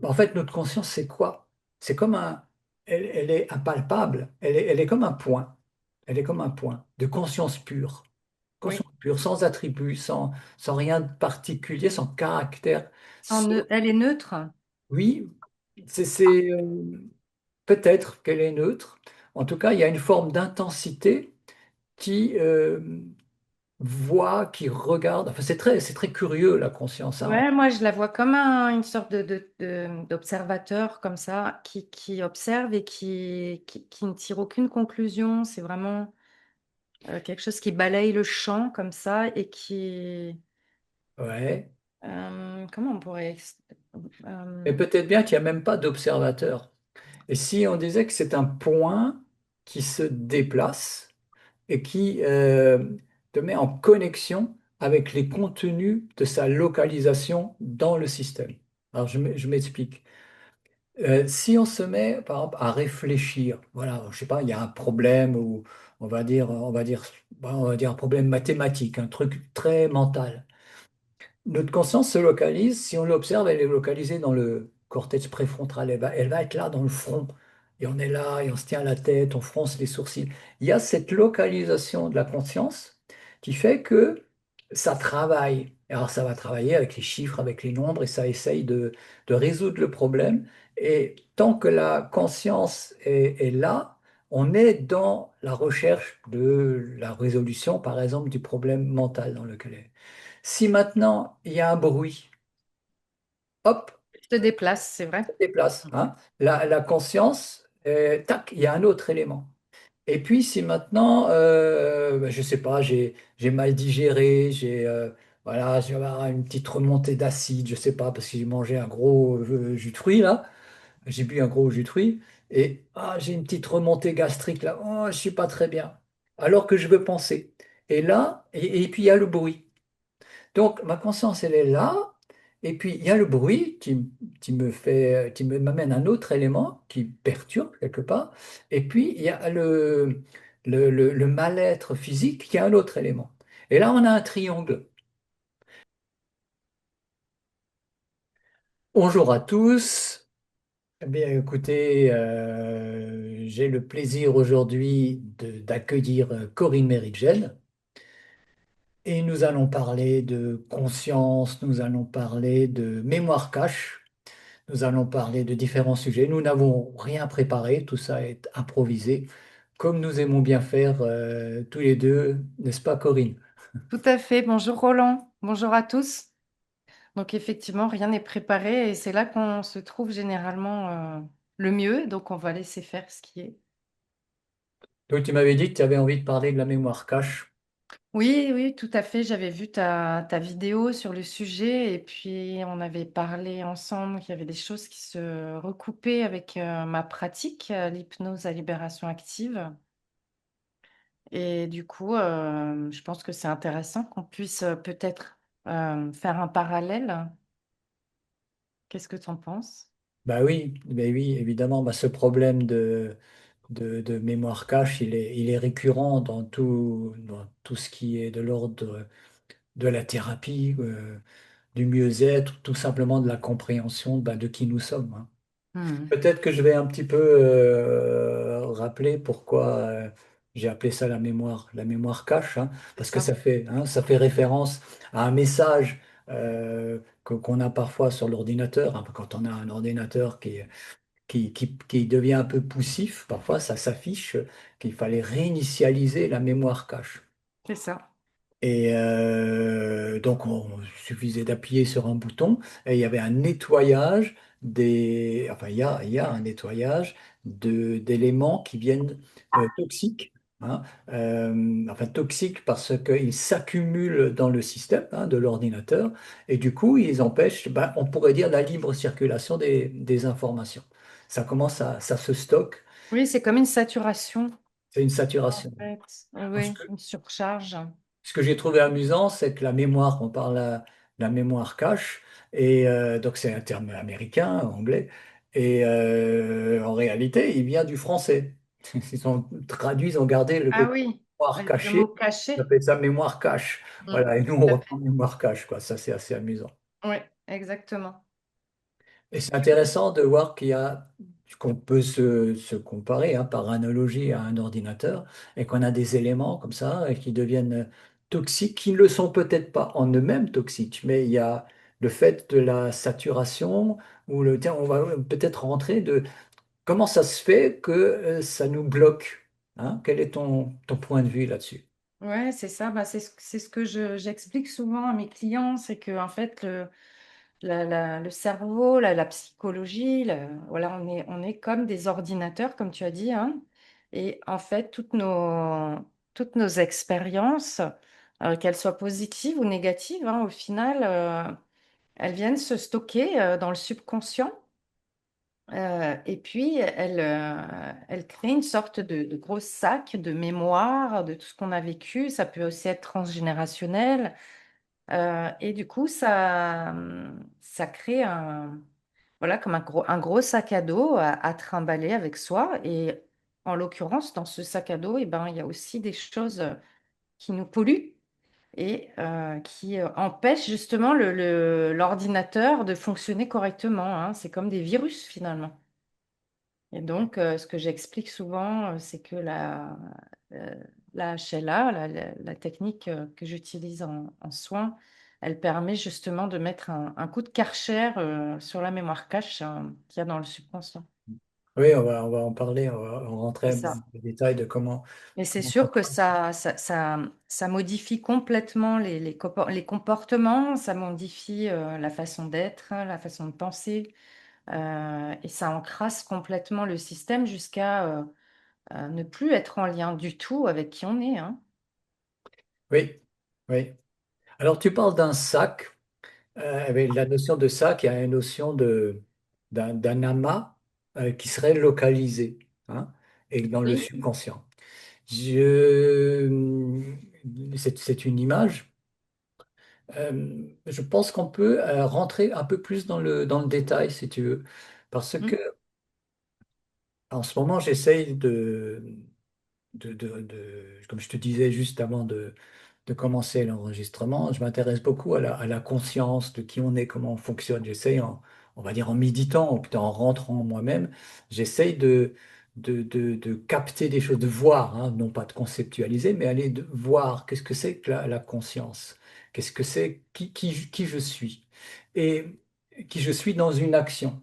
En fait, notre conscience, c'est quoi? C'est comme elle est impalpable, elle est comme un point. Elle est comme un point de conscience pure. Oui. Conscience pure, sans attribut, sans rien de particulier, sans caractère. Elle est neutre. Oui, peut-être qu'elle est neutre. En tout cas, il y a une forme d'intensité qui voit, qui regarde. Enfin, c'est très curieux, la conscience, hein. Ouais, moi je la vois comme une sorte d'observateur comme ça, qui observe et qui ne tire aucune conclusion. C'est vraiment quelque chose qui balaye le champ comme ça et qui, Ouais. comment on pourrait, Mais peut-être bien qu'il n'y a même pas d'observateur. Et si on disait que c'est un point qui se déplace et qui te met en connexion avec les contenus de sa localisation dans le système. Alors je m'explique. Si on se met, par exemple, à réfléchir, voilà, je sais pas, il y a un problème ou on va dire un problème mathématique, un truc très mental. Notre conscience se localise, si on l'observe, elle est localisée dans le cortex préfrontal. Elle va être là dans le front. Et on est là, et on se tient la tête, on fronce les sourcils. Il y a cette localisation de la conscience qui fait que ça travaille. Alors ça va travailler avec les chiffres, avec les nombres, et ça essaye de résoudre le problème. Et tant que la conscience est là, on est dans la recherche de la résolution, par exemple, du problème mental dans lequel elle est. Si maintenant il y a un bruit, hop, se déplace, c'est vrai. ça se déplace, hein. La conscience, tac, il y a un autre élément. Et puis si maintenant, ben, je sais pas, j'ai mal digéré, voilà, j'ai avoir une petite remontée d'acide, je sais pas, parce que j'ai mangé un gros jus de fruits là, j'ai bu un gros jus de fruits, et j'ai une petite remontée gastrique là, oh, je suis pas très bien, alors que je veux penser. Et là, et puis il y a le bruit. Donc, ma conscience, elle est là. Et puis, il y a le bruit qui m'amène un autre élément qui perturbe quelque part. Et puis, il y a le mal-être physique qui est un autre élément. Et là, on a un triangle. Bonjour à tous. Eh bien, écoutez, j'ai le plaisir aujourd'hui d'accueillir Corinne Méridjen. Et nous allons parler de conscience, nous allons parler de mémoire cache. Nous allons parler de différents sujets. Nous n'avons rien préparé, tout ça est improvisé, comme nous aimons bien faire tous les deux, n'est-ce pas, Corinne? Tout à fait. Bonjour Roland. Bonjour à tous. Donc effectivement, rien n'est préparé et c'est là qu'on se trouve généralement le mieux. Donc on va laisser faire ce qui est. Donc, tu m'avais dit que tu avais envie de parler de la mémoire cache. Oui, oui, tout à fait. J'avais vu ta vidéo sur le sujet et puis on avait parlé ensemble qu'il y avait des choses qui se recoupaient avec ma pratique, l'hypnose à libération active. Et du coup, je pense que c'est intéressant qu'on puisse peut-être faire un parallèle. Qu'est-ce que tu en penses? Bah oui, évidemment, bah, ce problème de mémoire cache, il est récurrent dans tout ce qui est de l'ordre de la thérapie, du mieux-être, tout simplement de la compréhension bah, de qui nous sommes, hein. Hmm. Peut-être que je vais un petit peu rappeler pourquoi j'ai appelé ça la mémoire cache, hein, C'est parce que ça. ça fait référence à un message qu'on a parfois sur l'ordinateur, hein, quand on a un ordinateur qui devient un peu poussif, parfois ça s'affiche qu'il fallait réinitialiser la mémoire cache. C'est ça. Et donc, il suffisait d'appuyer sur un bouton et il y avait un nettoyage enfin, il y a un nettoyage d'éléments qui viennent toxiques, hein, enfin, toxiques parce qu'ils s'accumulent dans le système, hein, de l'ordinateur et du coup, ils empêchent, ben, on pourrait dire, la libre circulation des informations. Ça se stocke, Oui, c'est comme une saturation, c'est une en saturation. fait. Oui, Ce oui, que, une surcharge. Ce que j'ai trouvé amusant, c'est que la mémoire, on parle la mémoire cache, et donc c'est un terme américain, anglais, et en réalité, il vient du français. Ils ont traduit, ils ont gardé le Ah côté oui, mémoire avec le mot cachée, ils caché. appellent ça mémoire cache. Mm, Voilà, et nous, tout on à reprend fait. mémoire cache, quoi. Ça, c'est assez amusant. Oui, exactement. Et c'est intéressant de voir qu'on peut se comparer par analogie à un ordinateur et qu'on a des éléments comme ça qui deviennent toxiques, qui ne le sont peut-être pas en eux-mêmes toxiques, mais il y a le fait de la saturation ou tiens, on va peut-être rentrer de comment ça se fait que ça nous bloque, hein? Quel est ton point de vue là-dessus? Ouais, c'est ça. Bah, c'est ce que j'explique souvent à mes clients, c'est que en fait, le cerveau, la psychologie, voilà, on est comme des ordinateurs, comme tu as dit, hein. Et en fait, toutes nos expériences, qu'elles soient positives ou négatives, hein, au final, elles viennent se stocker dans le subconscient. Et puis, elle crée une sorte de gros sac de mémoire de tout ce qu'on a vécu. Ça peut aussi être transgénérationnel. Et du coup, ça crée voilà, comme un gros sac à dos à trimballer avec soi. Et en l'occurrence, dans ce sac à dos, eh ben, il y a aussi des choses qui nous polluent et qui empêchent justement l'ordinateur de fonctionner correctement, hein. C'est comme des virus finalement. Et donc, ce que j'explique souvent, c'est que euh, la HLA, la technique que j'utilise en soins, elle permet justement de mettre un coup de Karcher sur la mémoire cache qu'il y a dans le subconscient. Oui, on va en parler, on va C'est rentrer dans ça. les détails de Et c'est comment ça sûr que fonctionne. ça modifie complètement les comportements, ça modifie la façon d'être, hein, la façon de penser, et ça encrasse complètement le système jusqu'à ne plus être en lien du tout avec qui on est, hein. Oui, oui. Alors, tu parles d'un sac. Avec la notion de sac, il y a une notion d'un amas qui serait localisé, hein, et dans le Oui. subconscient. Je, c'est une image. Je pense qu'on peut rentrer un peu plus dans le détail, si tu veux, parce que Mm. en ce moment, j'essaye comme je te disais juste avant de commencer l'enregistrement, je m'intéresse beaucoup à la conscience de qui on est, comment on fonctionne. J'essaye, on va dire en méditant, ou plutôt en rentrant en moi-même, j'essaye de capter des choses, de voir, hein, non pas de conceptualiser, mais aller de voir qu'est-ce que c'est que la conscience, qu'est-ce que c'est, qui je suis, et qui je suis dans une action.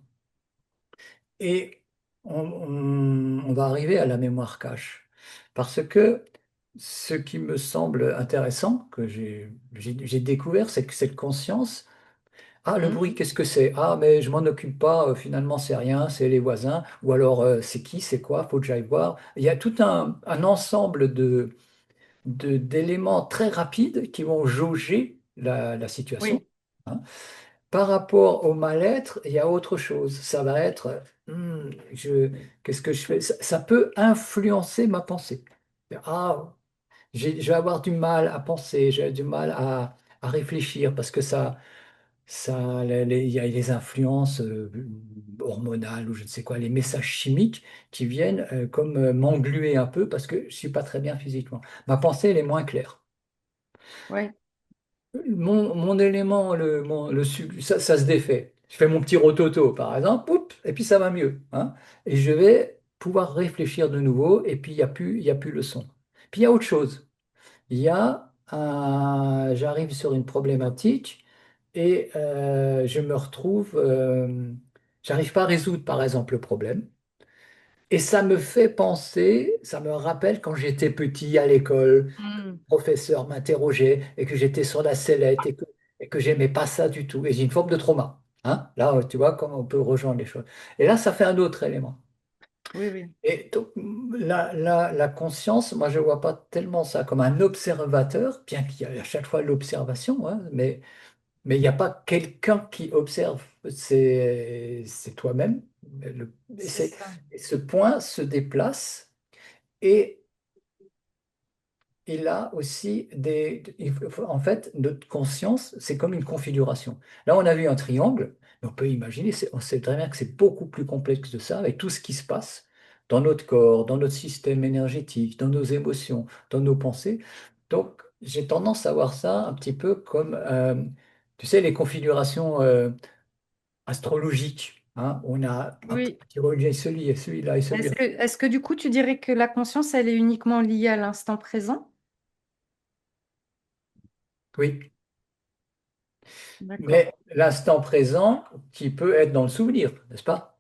Et on va arriver à la mémoire cache. Parce que ce qui me semble intéressant, que j'ai découvert, c'est que cette conscience, ah, le Mm. bruit, qu'est-ce que c'est? Ah, mais je m'en occupe pas, finalement, c'est rien, c'est les voisins. Ou alors, c'est qui, c'est quoi? Faut que j'aille voir. Il y a tout un ensemble d'éléments très rapides qui vont jauger la situation, Oui, hein. Par rapport au mal-être, il y a autre chose. Ça va être, qu'est-ce que je fais? Ça peut influencer ma pensée. Ah, je vais avoir du mal à penser, j'ai du mal à réfléchir parce que il y a les influences hormonales ou je ne sais quoi, les messages chimiques qui viennent comme m'engluer un peu parce que je suis pas très bien physiquement. Ma pensée, elle est moins claire. oui, Mon élément, ça se défait. Je fais mon petit rototo, par exemple, oups, et puis ça va mieux, hein. Et je vais pouvoir réfléchir de nouveau, et puis il y a plus le son. Puis il y a autre chose. J'arrive sur une problématique et je me retrouve, j'arrive pas à résoudre, par exemple, le problème. Et ça me fait penser, ça me rappelle quand j'étais petit à l'école, Mm. professeur m'interrogeait et que j'étais sur la sellette et que j'aimais pas ça du tout. Et j'ai une forme de trauma, hein. Là, tu vois comment on peut rejoindre les choses. Et là, ça fait un autre élément. Oui, oui, Et donc, la conscience, moi, je vois pas tellement ça comme un observateur, bien qu'il y ait à chaque fois l'observation, hein, mais il n'y a pas quelqu'un qui observe. C'est toi-même. Et, c'est ça. et ce point se déplace. Et il a aussi en fait, notre conscience, c'est comme une configuration. Là, on a vu un triangle, mais on peut imaginer, on sait très bien que c'est beaucoup plus complexe de ça, avec tout ce qui se passe dans notre corps, dans notre système énergétique, dans nos émotions, dans nos pensées. Donc, j'ai tendance à voir ça un petit peu comme, tu sais, les configurations. astrologique. Hein. On a un Oui. petit relié, celui et celui-là et celui-là. Est-ce que du coup, tu dirais que la conscience, elle est uniquement liée à l'instant présent? Oui. D'accord. Mais l'instant présent qui peut être dans le souvenir, n'est-ce pas?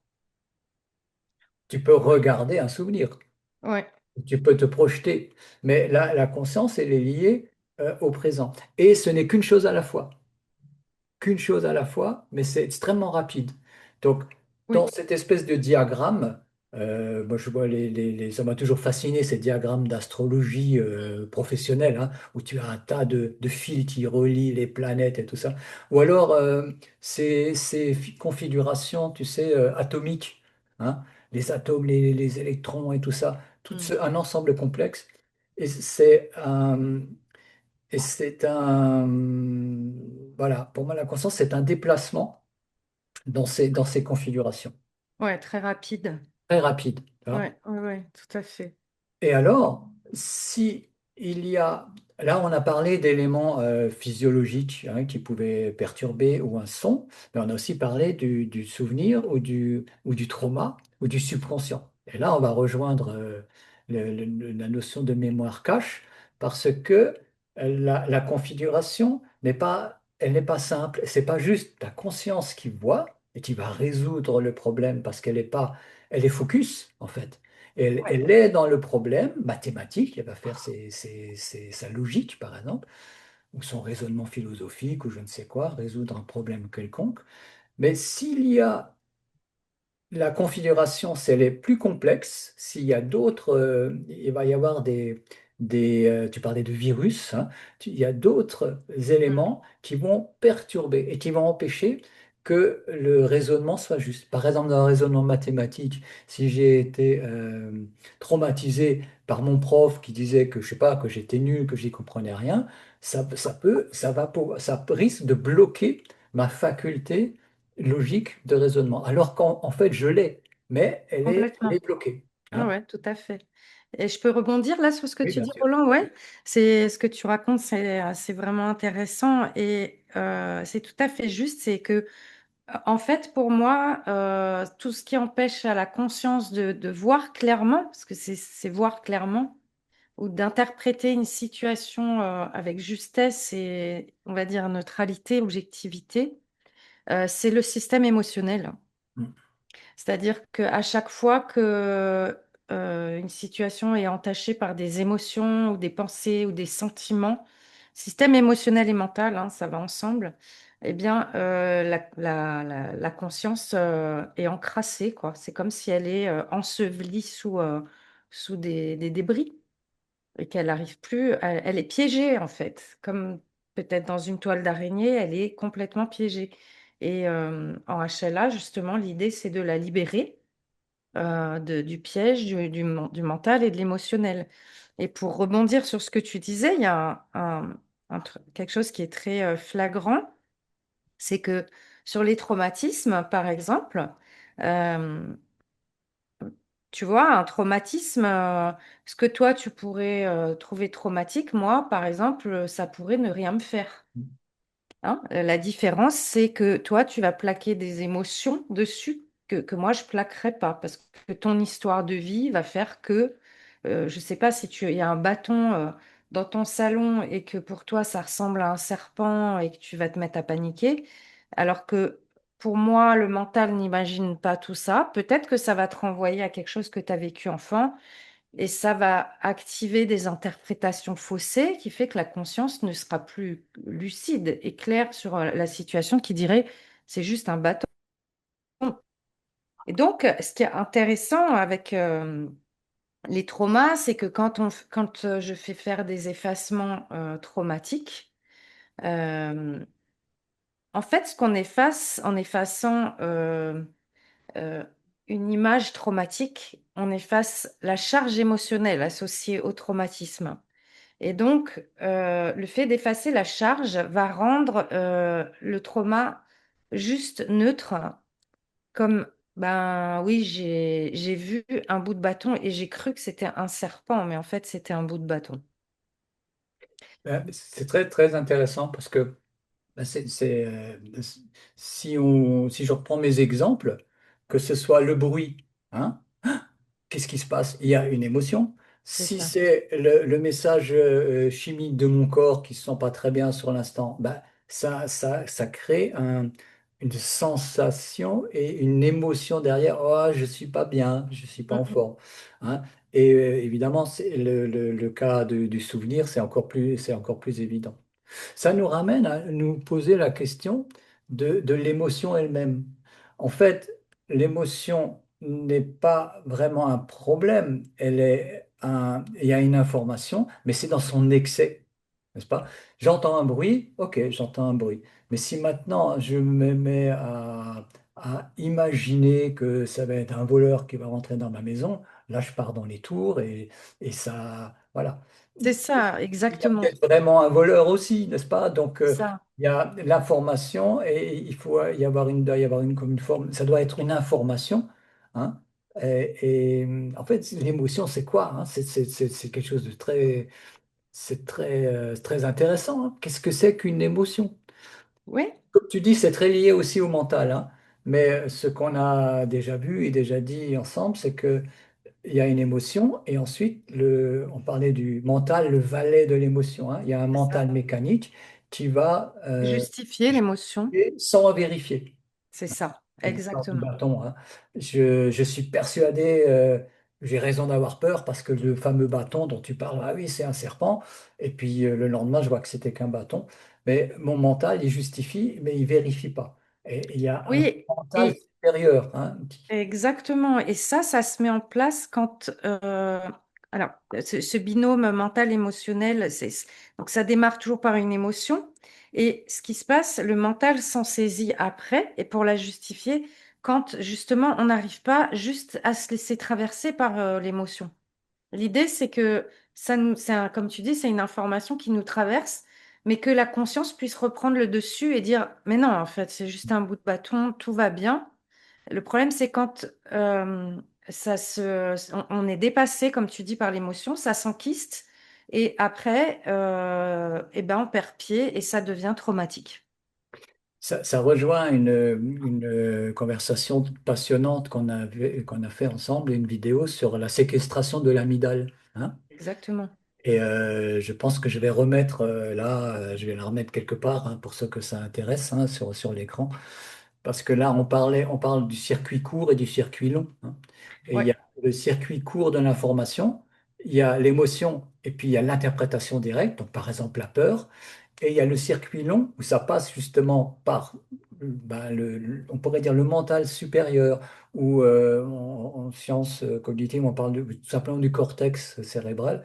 Tu peux regarder un souvenir, Ouais, tu peux te projeter, mais la conscience, elle est liée au présent. Et ce n'est qu'une chose à la fois. Qu'une chose à la fois, mais c'est extrêmement rapide. Donc, dans oui. cette espèce de diagramme, moi je vois ça m'a toujours fasciné ces diagrammes d'astrologie professionnelle, hein, où tu as un tas de fils qui relient les planètes et tout ça. Ou alors ces configurations, tu sais, atomiques, hein, les atomes, les électrons et tout ça, Mm. un ensemble complexe. Et c'est un, voilà, pour moi, la conscience, c'est un déplacement dans ces configurations. Ouais, très rapide. Très rapide. Tu vois. Ouais, ouais, ouais, tout à fait. Et alors, si il y a, là, on a parlé d'éléments physiologiques hein, qui pouvaient perturber ou un son, mais on a aussi parlé du souvenir ou du trauma ou du subconscient. Et là, on va rejoindre la notion de mémoire cache parce que la configuration elle n'est pas simple. C'est pas juste ta conscience qui voit et qui va résoudre le problème parce qu'elle est pas, elle est focus en fait. Ouais, Elle est dans le problème mathématique, elle va faire sa logique, par exemple, ou son raisonnement philosophique, ou je ne sais quoi, résoudre un problème quelconque. Mais s'il y a la configuration, si elle est plus complexe, s'il y a d'autres, il va y avoir tu parlais de virus, hein, il y a d'autres mm, éléments qui vont perturber et qui vont empêcher que le raisonnement soit juste. Par exemple, dans un raisonnement mathématique, si j'ai été traumatisé par mon prof qui disait que, je sais pas, que j'étais nul, que j'y comprenais rien, ça risque de bloquer ma faculté logique de raisonnement. Alors qu'en fait, je l'ai, mais elle complètement. est bloquée. Ah Hein. ouais, tout à fait. Et je peux rebondir là sur ce que Oui, tu bien dis, sûr. Roland? Ouais, c'est ce que tu racontes, c'est vraiment intéressant et c'est tout à fait juste. C'est que, en fait, pour moi, tout ce qui empêche à la conscience de voir clairement, parce que c'est voir clairement, ou d'interpréter une situation avec justesse et, on va dire, neutralité, objectivité, c'est le système émotionnel. Mm. C'est-à-dire qu'à chaque fois que une situation est entachée par des émotions ou des pensées ou des sentiments, système émotionnel et mental, hein, ça va ensemble, eh bien, la conscience est encrassée, quoi. C'est comme si elle est ensevelie sous des débris et qu'elle n'arrive plus, elle est piégée en fait, comme peut-être dans une toile d'araignée, elle est complètement piégée. Et en HLA, justement, l'idée, c'est de la libérer du piège, du mental et de l'émotionnel. Et pour rebondir sur ce que tu disais, il y a quelque chose qui est très flagrant, c'est que sur les traumatismes, par exemple, euh, tu vois, un traumatisme, ce que toi, tu pourrais trouver traumatique, moi, par exemple, ça pourrait ne rien me faire. Hein. La différence, c'est que toi, tu vas plaquer des émotions dessus que moi, je plaquerai pas, parce que ton histoire de vie va faire que, je sais pas, si il y a un bâton dans ton salon et que pour toi, ça ressemble à un serpent et que tu vas te mettre à paniquer, alors que pour moi, le mental n'imagine pas tout ça. Peut-être que ça va te renvoyer à quelque chose que tu as vécu enfant et ça va activer des interprétations faussées qui fait que la conscience ne sera plus lucide et claire sur la situation qui dirait c'est juste un bâton. Et donc, ce qui est intéressant avec les traumas, c'est que quand je fais faire des effacements traumatiques, euh, en fait, ce qu'on efface en effaçant euh, une image traumatique, on efface la charge émotionnelle associée au traumatisme. Et donc, le fait d'effacer la charge va rendre le trauma juste neutre, comme, ben oui, j'ai vu un bout de bâton et j'ai cru que c'était un serpent, mais en fait, c'était un bout de bâton. C'est très, très intéressant parce que Ben, si je reprends mes exemples, que ce soit le bruit, hein, qu'est-ce qui se passe? Il y a une émotion. C'est Si ça. c'est le message chimique de mon corps qui ne se sent pas très bien sur l'instant, ben, ça crée une sensation et une émotion derrière. Oh, je suis pas bien, je suis pas Mm, en mm. forme, hein. Et évidemment, c'est le cas du souvenir, c'est encore plus évident. Ça nous ramène à nous poser la question de l'émotion elle-même. En fait, l'émotion n'est pas vraiment un problème. Il y a une information, mais c'est dans son excès, n'est-ce pas? J'entends un bruit, ok, j'entends un bruit. Mais si maintenant je me mets à imaginer que ça va être un voleur qui va rentrer dans ma maison, là je pars dans les tours et ça, voilà. C'est ça, Il y a exactement. peut-être vraiment un voleur aussi, n'est-ce pas? Donc, Ça. il y a l'information et il faut y avoir doit y avoir comme une forme, ça doit être une information, hein. En fait, l'émotion, c'est quoi, hein? C'est quelque chose de très intéressant, hein. Qu'est-ce que c'est qu'une émotion? Oui. Comme tu dis, c'est très lié aussi au mental, hein. Mais ce qu'on a déjà vu et déjà dit ensemble, c'est que il y a une émotion et ensuite, on parlait du mental, le valet de l'émotion, hein. Il y a un C'est ça. mental mécanique qui va Justifier l'émotion, juger sans vérifier. c'est ça, L'histoire du exactement. bâton, hein. Je suis persuadé, j'ai raison d'avoir peur parce que le fameux bâton dont tu parles, ah oui, c'est un serpent. Et puis le lendemain, je vois que c'était qu'un bâton. Mais mon mental, il justifie, mais il vérifie pas. Et il y a un Oui, mental et supérieur, hein. exactement. Et ça se met en place quand, alors, ce binôme mental-émotionnel, donc ça démarre toujours par une émotion. Et ce qui se passe, le mental s'en saisit après, et pour la justifier, quand justement on n'arrive pas juste à se laisser traverser par l'émotion. L'idée, c'est que comme tu dis, c'est une information qui nous traverse, mais que la conscience puisse reprendre le dessus et dire, mais non, en fait, c'est juste un bout de bâton, tout va bien. Le problème, c'est quand on est dépassé, comme tu dis, par l'émotion, ça s'enquiste, et après, eh ben, on perd pied et ça devient traumatique. Ça rejoint une conversation passionnante qu'on a fait ensemble, une vidéo sur la séquestration de l'amygdale, hein. Exactement. Et je pense que je vais remettre je vais la remettre quelque part, hein, pour ceux que ça intéresse, hein, sur l'écran. Parce que là, on parle du circuit court et du circuit long, hein. Et il Ouais, y a le circuit court de l'information, il y a l'émotion et puis il y a l'interprétation directe, donc par exemple la peur. Et il y a le circuit long où ça passe justement par, ben, on pourrait dire le mental supérieur, ou en sciences cognitives, on parle tout simplement du cortex cérébral.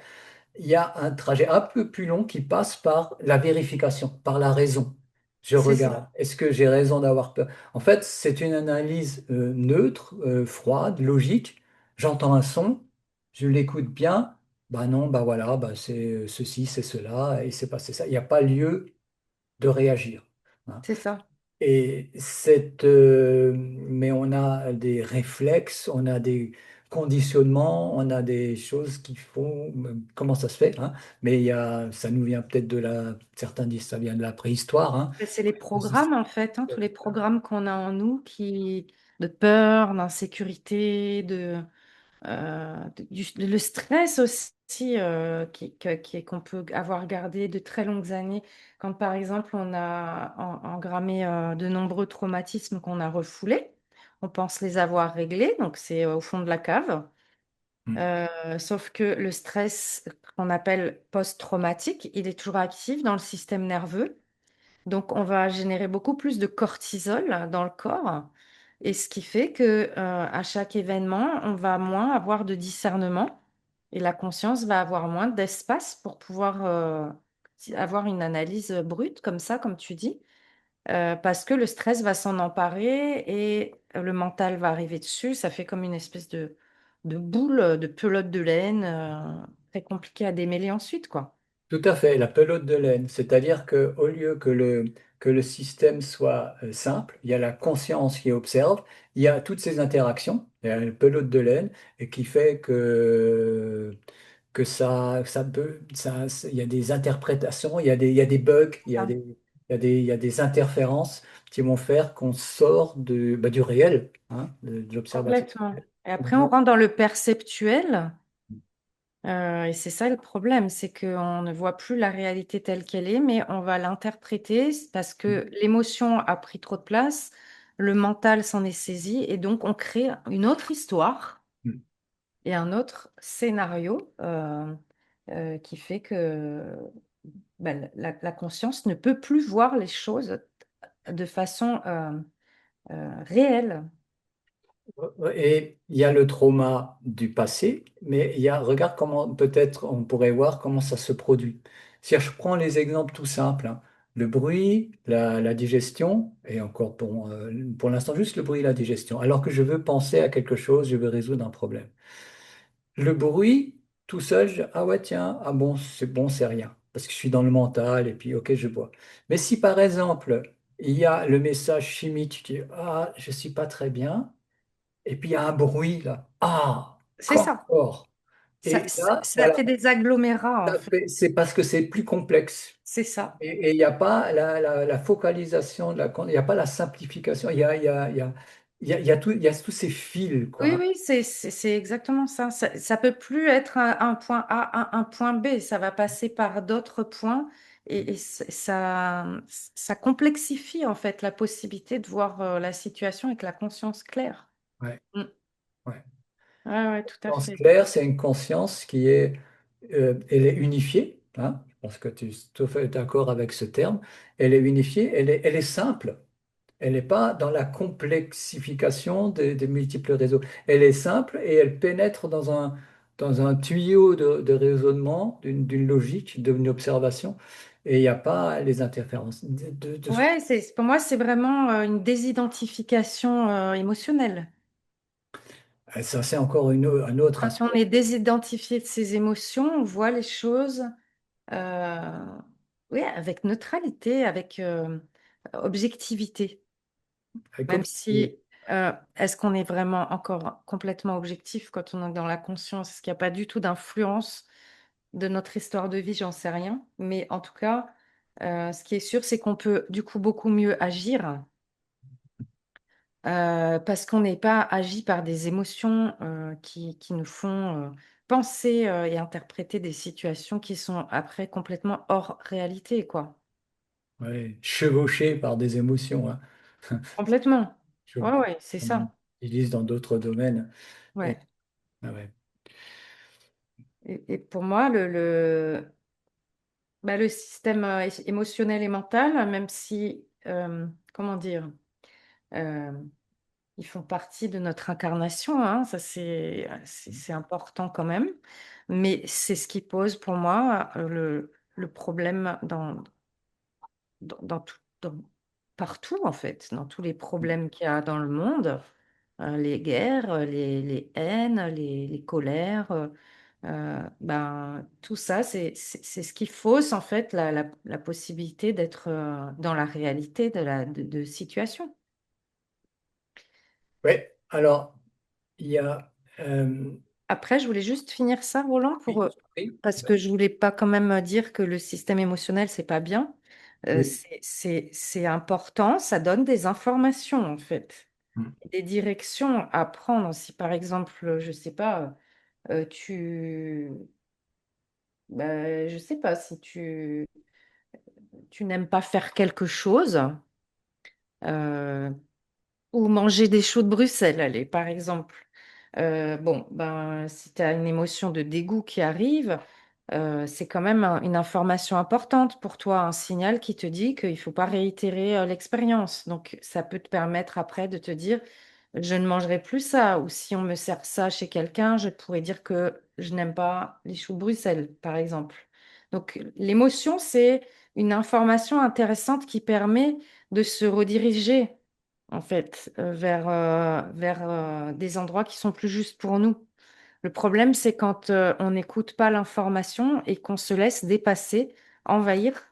Il y a un trajet un peu plus long qui passe par la vérification, par la raison. Je c'est ça, regarde, est-ce que j'ai raison d'avoir peur? En fait, c'est une analyse neutre, froide, logique. J'entends un son, je l'écoute bien. Bah non, bah voilà, bah c'est ceci, c'est cela, et c'est passé ça. Il n'y a pas lieu de réagir, hein. c'est ça. Mais on a des réflexes, on a des conditionnements, on a des choses qui font, comment ça se fait, hein? Mais ça nous vient peut-être certains disent ça vient de la préhistoire, hein. Et c'est les programmes, en fait, hein, tous les programmes qu'on a en nous de peur, d'insécurité, le stress aussi, qu'on peut avoir gardé de très longues années, quand par exemple on a engrammé de nombreux traumatismes qu'on a refoulés, on pense les avoir réglés, donc c'est au fond de la cave. Hmm. Sauf que le stress qu'on appelle post-traumatique, il est toujours actif dans le système nerveux. Donc, on va générer beaucoup plus de cortisol dans le corps, et ce qui fait que à chaque événement, on va moins avoir de discernement et la conscience va avoir moins d'espace pour pouvoir avoir une analyse brute comme ça, comme tu dis, parce que le stress va s'en emparer et le mental va arriver dessus. Ça fait comme une espèce de boule, de pelote de laine, très compliqué à démêler ensuite, quoi. Tout à fait, la pelote de laine, c'est-à-dire qu'au lieu que le système soit simple, il y a la conscience qui observe, il y a toutes ces interactions, il y a une pelote de laine, et qui fait que il y a des interprétations, il y a des bugs, Ça. il y a des interférences qui vont faire qu'on sort du réel, hein, de l'observation. Complètement. Et après, on rentre dans le perceptuel. Et c'est ça le problème, c'est qu'on ne voit plus la réalité telle qu'elle est, mais on va l'interpréter parce que l'émotion a pris trop de place, le mental s'en est saisi, et donc on crée une autre histoire et un autre scénario qui fait que ben, la conscience ne peut plus voir les choses de façon réelle. Et il y a le trauma du passé, mais il y a, regarde comment peut-être on pourrait voir comment ça se produit. Si je prends les exemples tout simples, hein, le bruit, la digestion, et encore pour l'instant juste le bruit et la digestion, alors que je veux penser à quelque chose, je veux résoudre un problème. Le bruit, tout seul, ah ouais, tiens, ah bon, c'est rien, parce que je suis dans le mental, et puis ok, je bois. Mais si par exemple, il y a le message chimique qui, ah, je suis pas très bien, et puis il y a un bruit là. Ah, C'est quand ça. fort. Et là, Ça voilà, fait des agglomérats, en fait. c'est parce que c'est plus complexe. C'est ça. Et il n'y a pas la focalisation, il n'y a pas la simplification. Il y a il y a tous ces fils, Oui, quoi. oui, c'est exactement ça. Ça peut plus être un point A, un point B. Ça va passer par d'autres points et ça complexifie en fait la possibilité de voir la situation avec la conscience claire. Ouais, Mm. ouais. Ouais, ouais, tout à Conscience fait. claire, c'est une conscience qui est, elle est unifiée. Hein. Je pense que tu es tout à fait d'accord avec ce terme. Elle est unifiée, elle est simple. Elle n'est pas dans la complexification des multiples réseaux. Elle est simple et elle pénètre dans un tuyau de raisonnement, d'une logique, d'une observation. Et il n'y a pas les interférences. Ouais, pour moi, c'est vraiment une désidentification émotionnelle. Ça, c'est encore un autre Quand on aspect. est désidentifié de ses émotions, on voit les choses euh, oui, avec neutralité, avec objectivité. Avec Même objectivité. si, est-ce qu'on est vraiment encore complètement objectif quand on est dans la conscience? Est-ce qu'il n'y a pas du tout d'influence de notre histoire de vie? J'en sais rien. Mais en tout cas, ce qui est sûr, c'est qu'on peut du coup beaucoup mieux agir parce qu'on n'est pas agi par des émotions qui nous font penser et interpréter des situations qui sont après complètement hors réalité, quoi. Ouais, chevauché par des émotions. Hein. Complètement. Je- Ouais, ouais, c'est Comme on ça. utilise dans d'autres domaines. Et, Ouais. ah ouais. Et pour moi, bah, le système émotionnel et mental, même si, comment dire, euh, ils font partie de notre incarnation, hein, ça c'est important quand même, mais c'est ce qui pose pour moi le problème dans partout en fait, dans tous les problèmes qu'il y a dans le monde, les guerres, les haines, les colères, ben, tout ça, c'est ce qui fausse en fait la possibilité d'être dans la réalité de situation. Ouais, alors, il y a. Après, je voulais juste finir ça, Roland, Oui, je t'en prie. parce que je voulais pas quand même dire que le système émotionnel, c'est pas bien. Oui. C'est important, ça donne des informations en fait, Mm. des directions à prendre. Si par exemple, je sais pas, je sais pas, si tu n'aimes pas faire quelque chose, euh, ou manger des choux de Bruxelles, allez, par exemple. Bon, ben, si tu as une émotion de dégoût qui arrive, c'est quand même une information importante pour toi, un signal qui te dit qu'il ne faut pas réitérer l'expérience. Donc, ça peut te permettre après de te dire, je ne mangerai plus ça. Ou si on me sert ça chez quelqu'un, je pourrais dire que je n'aime pas les choux de Bruxelles, par exemple. Donc, l'émotion, c'est une information intéressante qui permet de se rediriger en fait, vers des endroits qui sont plus justes pour nous. Le problème, c'est quand on n'écoute pas l'information et qu'on se laisse dépasser, envahir,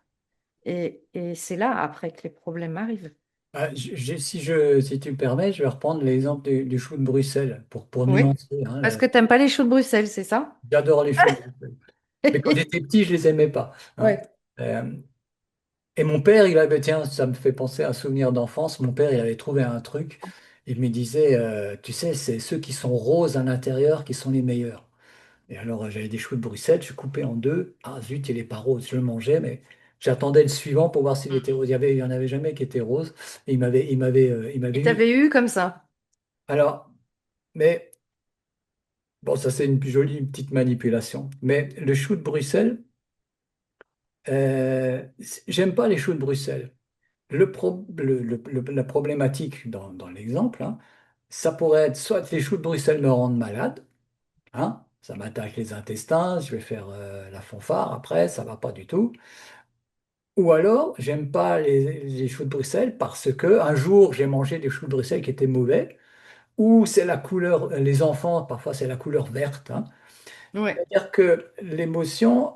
et c'est là après que les problèmes arrivent. Ah, si tu me permets, je vais reprendre l'exemple du chou de Bruxelles pour Oui. nuancer. Hein, Parce que t'aimes pas les choux de Bruxelles, c'est ça? j'adore les choux de Bruxelles. Mais quand j'étais petit, je les aimais pas. Hein. Ouais. Euh, Et mon père, il avait, tiens, ça me fait penser à un souvenir d'enfance. Mon père, il avait trouvé un truc. Il me disait, tu sais, c'est ceux qui sont roses à l'intérieur qui sont les meilleurs. Et alors, j'avais des choux de Bruxelles, je coupais en deux. Ah zut, il n'est pas rose. Je le mangeais, mais j'attendais le suivant pour voir s'il était rose. Il y en avait jamais qui était rose. Et il m'avait Il eu. t'avait eu comme ça. Alors, mais bon, ça c'est une jolie petite manipulation. Mais le chou de Bruxelles, j'aime pas les choux de Bruxelles. La problématique dans l'exemple, hein, ça pourrait être soit les choux de Bruxelles me rendent malade, hein, ça m'attaque les intestins, je vais faire la fanfare après, ça va pas du tout. Ou alors, j'aime pas les choux de Bruxelles parce que un jour j'ai mangé des choux de Bruxelles qui étaient mauvais, ou c'est la couleur, les enfants, parfois c'est la couleur verte, hein. Ouais. C'est-à-dire que l'émotion,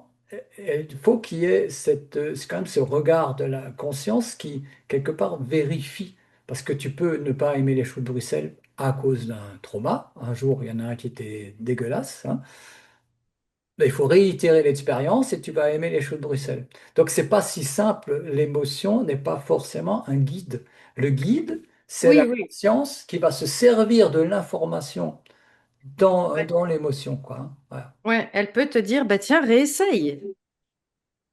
il faut qu'il y ait c'est quand même ce regard de la conscience qui, quelque part, vérifie. Parce que tu peux ne pas aimer les choux de Bruxelles à cause d'un trauma. Un jour, il y en a un qui était dégueulasse, hein. Ben, il faut réitérer l'expérience et tu vas aimer les choux de Bruxelles. Donc, c'est pas si simple. L'émotion n'est pas forcément un guide. Le guide, c'est la Oui, oui. conscience qui va se servir de l'information Ouais. dans l'émotion, quoi, hein. Voilà, Ouais, elle peut te dire, bah tiens, réessaye.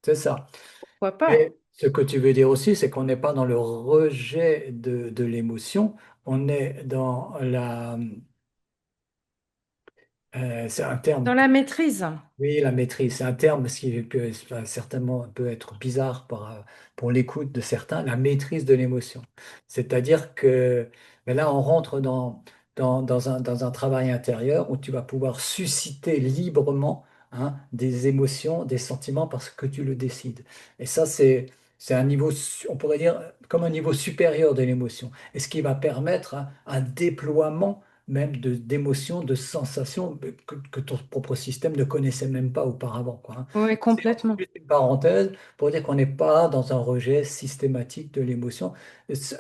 c'est ça. Pourquoi pas? Et ce que tu veux dire aussi, c'est qu'on n'est pas dans le rejet de l'émotion, on est dans c'est un terme, Dans la maîtrise. oui, la maîtrise, c'est un terme qui peut certainement peut être bizarre pour l'écoute de certains, la maîtrise de l'émotion. C'est-à-dire que mais là, on rentre dans un travail intérieur où tu vas pouvoir susciter librement, hein, des émotions, des sentiments parce que tu le décides. Et ça, c'est un niveau, on pourrait dire, comme un niveau supérieur de l'émotion. Et ce qui va permettre, hein, un déploiement même d'émotions, de sensations que ton propre système ne connaissait même pas auparavant, quoi, hein. Oui, C'est complètement. juste une parenthèse pour dire qu'on n'est pas dans un rejet systématique de l'émotion.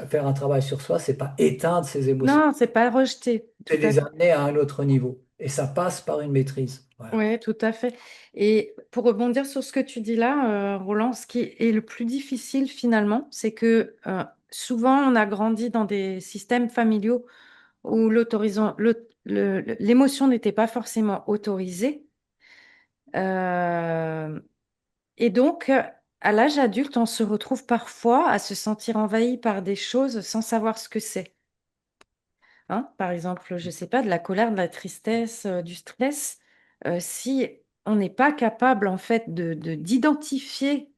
Faire un travail sur soi, c'est pas éteindre ses émotions, Non, c'est pas rejeté. c'est Tout à les fait. amener à un autre niveau. Et ça passe par une maîtrise. Voilà. Oui, tout à fait. Et pour rebondir sur ce que tu dis là, Roland, ce qui est le plus difficile finalement, c'est que souvent on a grandi dans des systèmes familiaux où l'émotion n'était pas forcément autorisée. Euh, et donc, à l'âge adulte, on se retrouve parfois à se sentir envahi par des choses sans savoir ce que c'est. Hein, par exemple, je sais pas, de la colère, de la tristesse, du stress. Si on n'est pas capable en fait d'identifier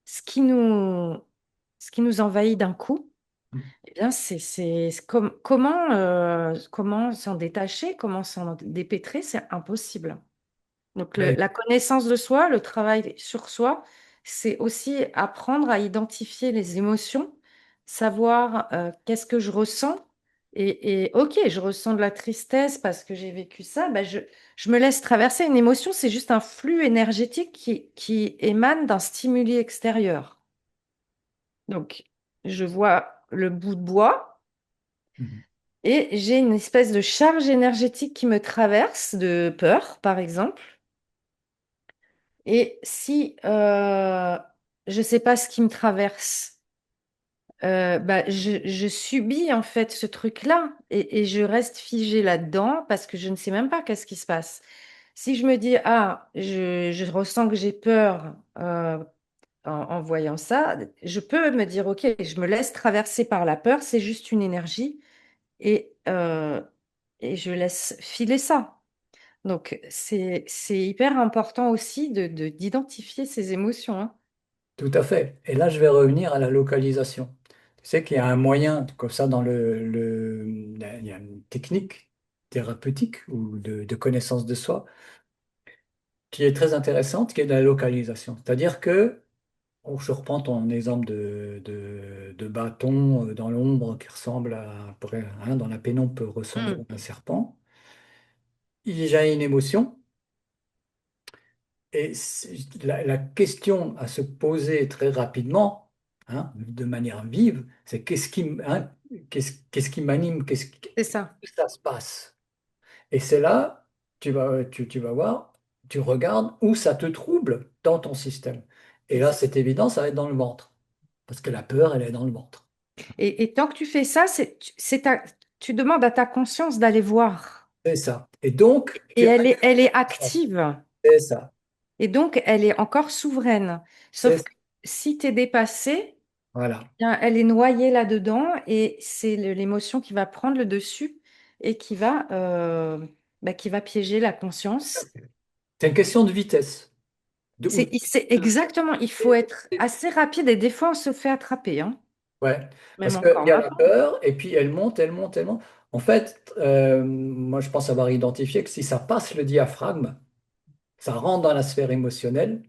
ce qui nous, ce qui nous envahit d'un coup, eh bien comment s'en détacher, comment s'en dépêtrer, c'est impossible. Donc Mais la connaissance de soi, le travail sur soi, c'est aussi apprendre à identifier les émotions, savoir qu'est-ce que je ressens. Et ok, je ressens de la tristesse parce que j'ai vécu ça, bah, je me laisse traverser. Une émotion, c'est juste un flux énergétique qui émane d'un stimuli extérieur. Donc, je vois le bout de bois mhm. et j'ai une espèce de charge énergétique qui me traverse de peur, par exemple. Et si je ne sais pas ce qui me traverse, bah, je subis en fait ce truc-là et je reste figée là-dedans parce que je ne sais même pas qu'est-ce qui se passe. Si je me dis, ah, je ressens que j'ai peur en voyant ça, je peux me dire, ok, je me laisse traverser par la peur, c'est juste une énergie et je laisse filer ça. Donc, c'est hyper important aussi d'identifier ses émotions, hein. tout à fait. Et là, je vais revenir à la localisation. Tu sais qu'il y a un moyen, comme ça, il y a une technique thérapeutique ou de connaissance de soi qui est très intéressante, qui est de la localisation. C'est-à-dire que, je reprends ton exemple de bâton dans l'ombre qui ressemble hein, dans la pénombre peut ressembler Mm. à un serpent. Il y a une émotion et la question à se poser très rapidement, hein, de manière vive, c'est hein, qu'est-ce qui m'anime, C'est ça. que ça se passe. Et c'est là, tu vas voir, tu regardes où ça te trouble dans ton système. Et là, c'est évident, ça va être dans le ventre. Parce que la peur, elle est dans le ventre. Et tant que tu fais ça, tu demandes à ta conscience d'aller voir. C'est ça. Et donc, Et elle est active. c'est ça. Et donc, elle est encore souveraine. C'est Sauf ça. que si tu es dépassé, Voilà. bien, elle est noyée là-dedans et c'est l'émotion qui va prendre le dessus et qui va piéger la conscience. C'est une question de vitesse. Où C'est exactement, il faut être assez rapide et des fois, on se fait attraper, hein. ouais, Même parce qu'il encore y a la maintenant. peur, et puis elle monte, elle monte, elle monte. En fait, moi je pense avoir identifié que si ça passe le diaphragme, ça rentre dans la sphère émotionnelle,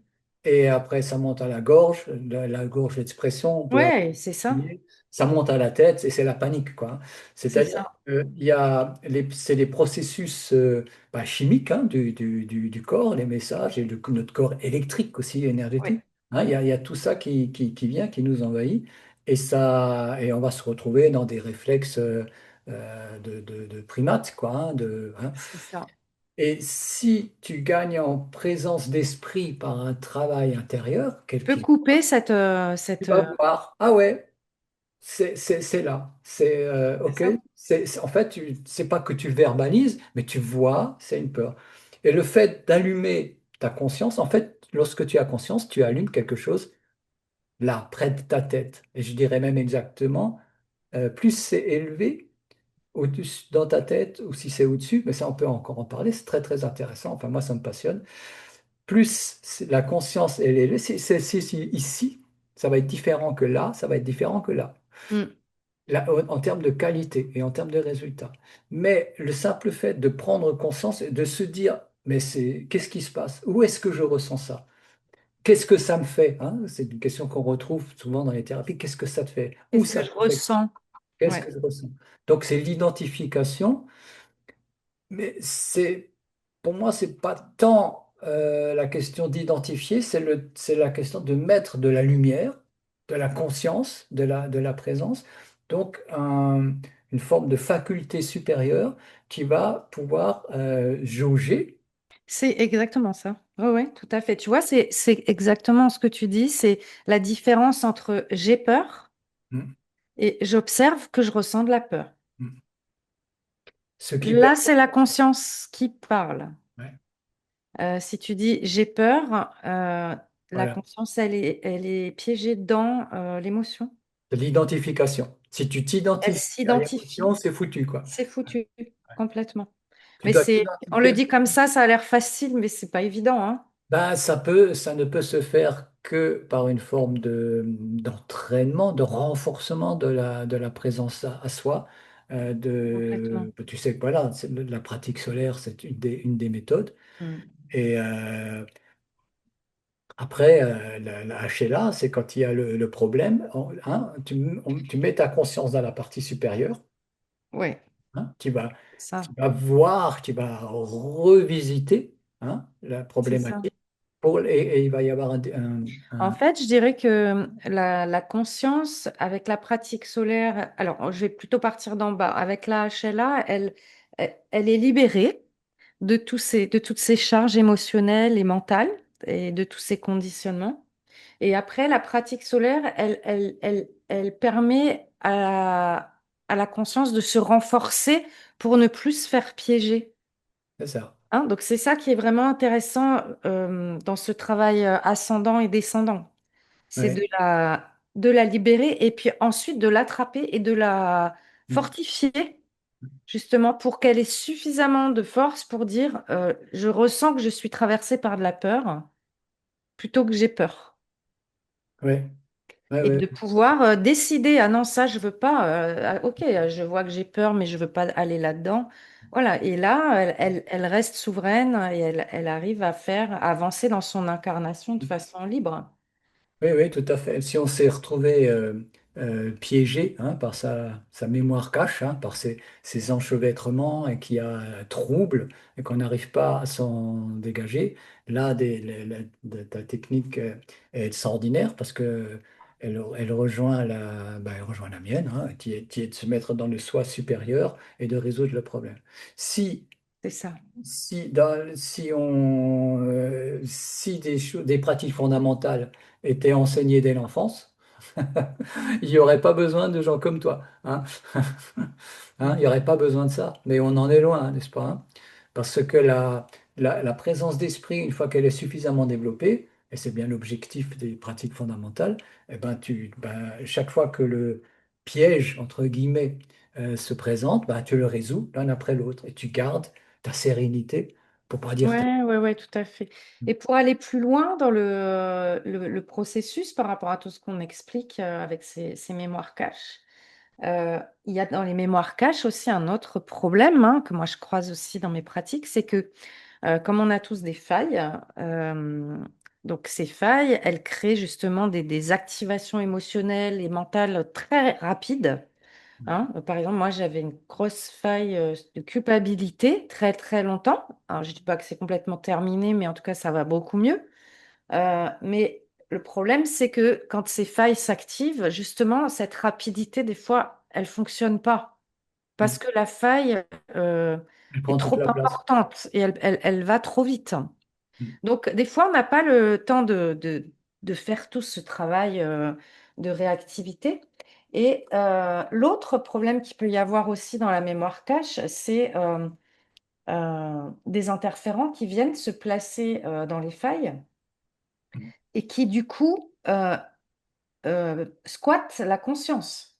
et après ça monte à la gorge, la gorge d'expression, on peut Ouais, c'est ça. appuyer, ça monte à la tête, et c'est la panique, quoi. C'est C'est-à-dire ça. qu'il y a c'est les processus chimiques hein, du corps, les messages, et notre corps électrique aussi, Ouais, énergétique. Hein, il y a tout ça qui vient, qui nous envahit, et ça, et on va se retrouver dans des réflexes de primates, quoi. Hein. c'est ça. Et si tu gagnes en présence d'esprit par un travail intérieur, Tu peux quelque couper tu vas voir, ah ouais, c'est là. C'est c'est OK. ça. En fait, c'est pas que tu verbalises, mais tu vois, c'est une peur. Et le fait d'allumer ta conscience, en fait, lorsque tu as conscience, tu allumes quelque chose là, près de ta tête. Et je dirais même exactement, plus c'est élevé au-dessus dans ta tête ou si c'est au-dessus, mais ça, on peut encore en parler, c'est très, très intéressant. Enfin, moi, ça me passionne. Plus la conscience, elle est élevée, ici, ça va être différent que là, ça va être différent que là. Mm. En termes de qualité et en termes de résultats. Mais le simple fait de prendre conscience et de se dire, mais qu'est-ce qui se passe? Où est-ce que je ressens ça? Qu'est-ce que ça me fait? Hein, c'est une question qu'on retrouve souvent dans les thérapies. Qu'est-ce que ça te fait? Où Qu'est-ce que ça je t'affecte? ressens? Qu'est-ce Ouais. que je ressens? Donc, c'est l'identification, mais pour moi, c'est pas tant la question d'identifier, c'est la question de mettre de la lumière, de la conscience, de la présence, donc une forme de faculté supérieure qui va pouvoir jauger. C'est exactement ça. Oui, ouais, tout à fait. Tu vois, c'est exactement ce que tu dis. C'est la différence entre j'ai peur Mm, et j'observe que je ressens de la peur. mm. Ce qui Là, permet. c'est la conscience qui parle. Ouais, Si tu dis j'ai peur, la voilà, conscience, elle est piégée dans l'émotion. c'est l'identification. Si tu Elle t'identifies à l'émotion, s'identifie. c'est foutu, quoi. C'est foutu, complètement. Tu Mais dois on le t'identifier. dit comme ça a l'air facile, mais c'est pas évident, hein. Ben, ça ne peut se faire que par une forme d'entraînement, de renforcement de la présence à soi. Complètement. Tu sais que voilà, la pratique solaire, c'est une des méthodes. Mm. Et après, la HLA, c'est quand il y a le problème, hein, tu mets ta conscience dans la partie supérieure, Ouais, hein, ça, tu vas voir, tu vas revisiter hein, la c'est ça. problématique et il va y avoir En fait, je dirais que la conscience, avec la pratique solaire, alors je vais plutôt partir d'en bas. Avec la HLA, elle est libérée de toutes ces charges émotionnelles et mentales et de tous ces conditionnements. Et après, la pratique solaire, elle permet à la conscience de se renforcer pour ne plus se faire piéger. c'est ça. Hein, donc c'est ça qui est vraiment intéressant dans ce travail ascendant et descendant. C'est Ouais. de la libérer et puis ensuite de l'attraper et de la Mm. fortifier justement pour qu'elle ait suffisamment de force pour dire je ressens que je suis traversée par de la peur plutôt que j'ai peur. Ouais. Ouais, Et ouais. de pouvoir décider, ah non, ça, je veux pas. Ok, je vois que j'ai peur, mais je veux pas aller là-dedans. Voilà. Et là, elle reste souveraine et elle arrive à faire à avancer dans son incarnation de façon libre. Oui, oui, tout à fait. Si on s'est retrouvé piégé hein, par sa mémoire cache, hein, par ses enchevêtrements et qu'il y a trouble et qu'on n'arrive pas à s'en dégager, là, ta technique est extraordinaire parce que elle rejoint elle rejoint la mienne, hein, qui est de se mettre dans le soi supérieur et de résoudre le problème. Si c'est ça. Si des pratiques fondamentales étaient enseignées dès l'enfance, il n'y aurait pas besoin de gens comme toi, hein. Hein, il n'y aurait pas besoin de ça, mais on en est loin, n'est-ce pas, hein? Parce que la présence d'esprit, une fois qu'elle est suffisamment développée, et c'est bien l'objectif des pratiques fondamentales, eh ben, chaque fois que le piège, entre guillemets, se présente, ben, tu le résous l'un après l'autre et tu gardes ta sérénité pour pas dire ta... Ouais, ouais, ouais, tout à fait. Et pour aller plus loin dans le processus par rapport à tout ce qu'on explique avec ces mémoires caches, il y a dans les mémoires caches aussi un autre problème hein, que moi je croise aussi dans mes pratiques, c'est que comme on a tous des failles, euh, donc ces failles, elles créent justement des activations émotionnelles et mentales très rapides. Hein. Par exemple, moi, j'avais une grosse faille de culpabilité très, très longtemps. Alors, je ne dis pas que c'est complètement terminé, mais en tout cas, ça va beaucoup mieux. Mais le problème, c'est que quand ces failles s'activent, justement, cette rapidité, des fois, elle ne fonctionne pas parce que la faille Elle prend est toute trop la place. importante et elle va trop vite. Donc, des fois, on n'a pas le temps de faire tout ce travail de réactivité. Et l'autre problème qu'il peut y avoir aussi dans la mémoire cache, c'est des interférents qui viennent se placer dans les failles et qui, du coup, squattent la conscience.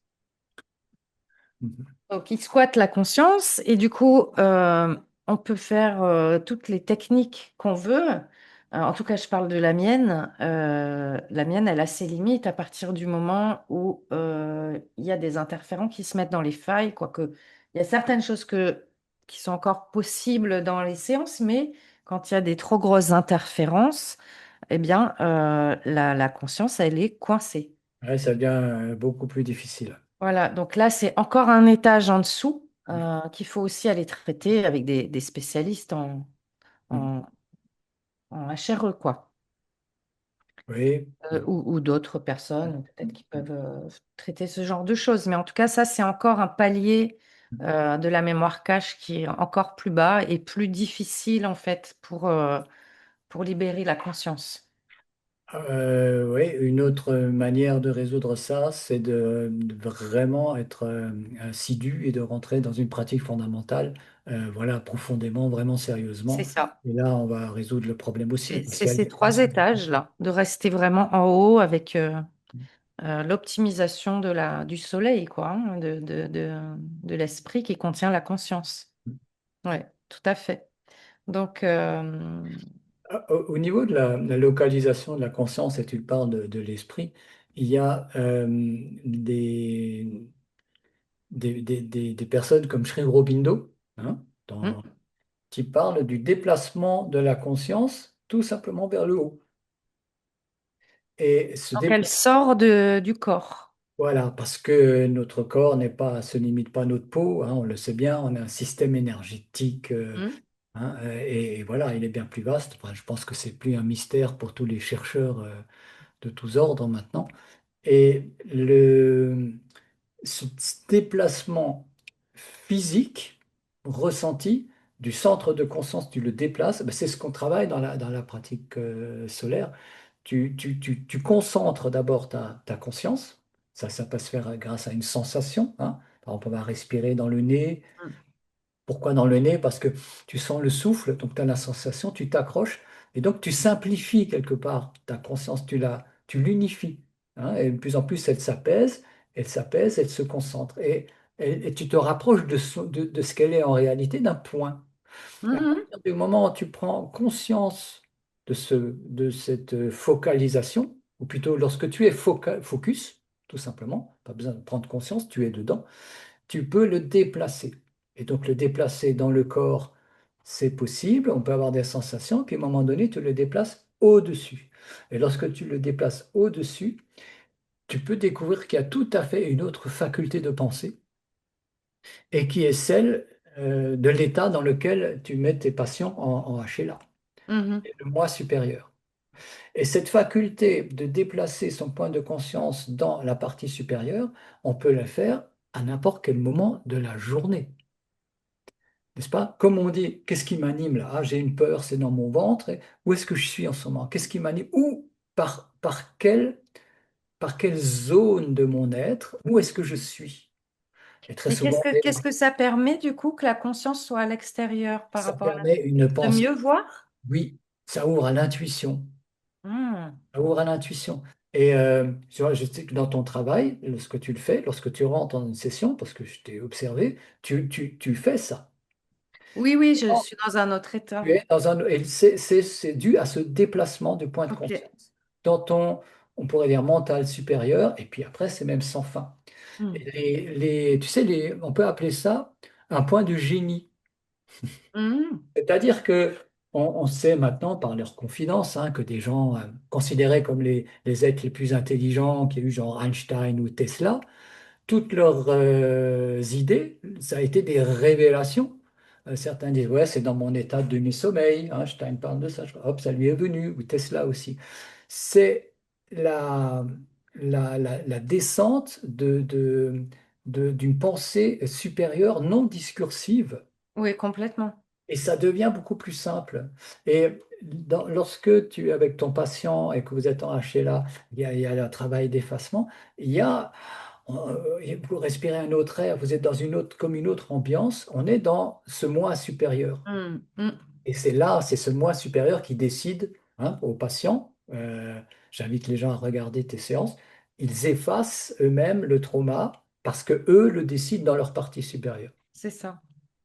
Donc, ils squattent la conscience et du coup, on peut faire toutes les techniques qu'on veut. En tout cas, je parle de la mienne. La mienne, elle a ses limites à partir du moment où il y a des interférents qui se mettent dans les failles, quoique il y a certaines choses qui sont encore possibles dans les séances, mais quand il y a des trop grosses interférences, eh bien, la conscience, elle est coincée. Ouais, ça devient beaucoup plus difficile. Voilà, donc là, c'est encore un étage en dessous qu'il faut aussi aller traiter avec des spécialistes en, en HRE, quoi. Oui. Ou d'autres personnes, peut-être, qui peuvent traiter ce genre de choses. Mais en tout cas, ça, c'est encore un palier de la mémoire cache qui est encore plus bas et plus difficile, en fait, pour libérer la conscience. Oui, une autre manière de résoudre ça, c'est de vraiment être assidu et de rentrer dans une pratique fondamentale, voilà, profondément, vraiment C'est sérieusement. ça. Et là, on va résoudre le problème aussi, parce C'est qu'il y a ces des trois étages-là, de rester vraiment en haut avec l'optimisation du soleil, quoi, hein, de l'esprit qui contient la conscience. Ouais, tout à fait. Donc, Au niveau de la localisation de la conscience, et tu parles de l'esprit, il y a des personnes comme Sri Aurobindo, hein, hmm. qui parlent du déplacement de la conscience tout simplement vers le haut. Et ce Donc, elle déplacement, sort du corps. voilà, parce que notre corps se limite pas à notre peau, hein, on le sait bien, on a un système énergétique, Hmm. hein, et voilà, il est bien plus vaste. Enfin, je pense que c'est plus un mystère pour tous les chercheurs, de tous ordres maintenant. Et ce déplacement physique ressenti du centre de conscience, tu le déplaces, ben, c'est ce qu'on travaille dans la pratique solaire. Tu concentres d'abord ta conscience. Ça peut se faire grâce à une sensation, hein. Par exemple, on va respirer dans le nez. Hmm. Pourquoi dans le nez? Parce que tu sens le souffle, donc tu as la sensation, tu t'accroches, et donc tu simplifies quelque part ta conscience, tu l'unifies, hein, et de plus en plus elle s'apaise, elle se concentre, et tu te rapproches de ce qu'elle est en réalité, d'un point. Et à Mhm. partir du moment où tu prends conscience de cette focalisation, ou plutôt lorsque tu es focus, tout simplement, pas besoin de prendre conscience, tu es dedans, tu peux le déplacer. Et donc le déplacer dans le corps, c'est possible, on peut avoir des sensations, puis à un moment donné, tu le déplaces au-dessus. Et lorsque tu le déplaces au-dessus, tu peux découvrir qu'il y a tout à fait une autre faculté de pensée, et qui est celle de l'état dans lequel tu mets tes patients en HLA, Mhm. le moi supérieur. Et cette faculté de déplacer son point de conscience dans la partie supérieure, on peut la faire à n'importe quel moment de la journée. n'est-ce pas? Comme on dit, qu'est-ce qui m'anime là? Ah, j'ai une peur, c'est dans mon ventre. Où est-ce que je suis en ce moment? Qu'est-ce qui m'anime? Ou par quelle zone de mon être, où est-ce que je suis? Et très Et souvent, qu'est-ce que ça permet du coup que la conscience soit à l'extérieur par ça rapport à permet une de pensée. mieux voir? Oui, ça ouvre à l'intuition. Hmm. Ça ouvre à l'intuition. Et tu vois, je sais que dans ton travail, lorsque tu le fais, lorsque tu rentres dans une session, parce que je t'ai observé, tu fais ça. Oui, oui, je suis dans un autre Tu état. es dans un, et c'est dû à ce déplacement du point de Ok. conscience dans ton, on pourrait dire, mental supérieur, et puis après, c'est même sans fin. Hmm. Et tu sais, on peut appeler ça un point de génie. Hmm. C'est-à-dire que on sait maintenant par leurs confidences hein, que des gens considérés comme les êtres les plus intelligents, qu'il y a eu genre Einstein ou Tesla, toutes leurs idées, ça a été des révélations. Certains disent, ouais, c'est dans mon état de demi-sommeil. Einstein parle de ça. Hop, ça lui est venu. Ou Tesla aussi. C'est la, la descente d'une pensée supérieure non discursive Oui, complètement. et ça devient beaucoup plus simple. Et lorsque tu es avec ton patient et que vous êtes en HLA, il y a le travail d'effacement, il y a, vous respirez un autre air, vous êtes dans une autre, comme une autre ambiance, on est dans ce moi supérieur. Hmm. Hmm. Et c'est là, c'est ce moi supérieur qui décide hein, aux patients. J'invite les gens à regarder tes séances. Ils effacent eux-mêmes le trauma parce que eux le décident dans leur partie supérieure. C'est ça.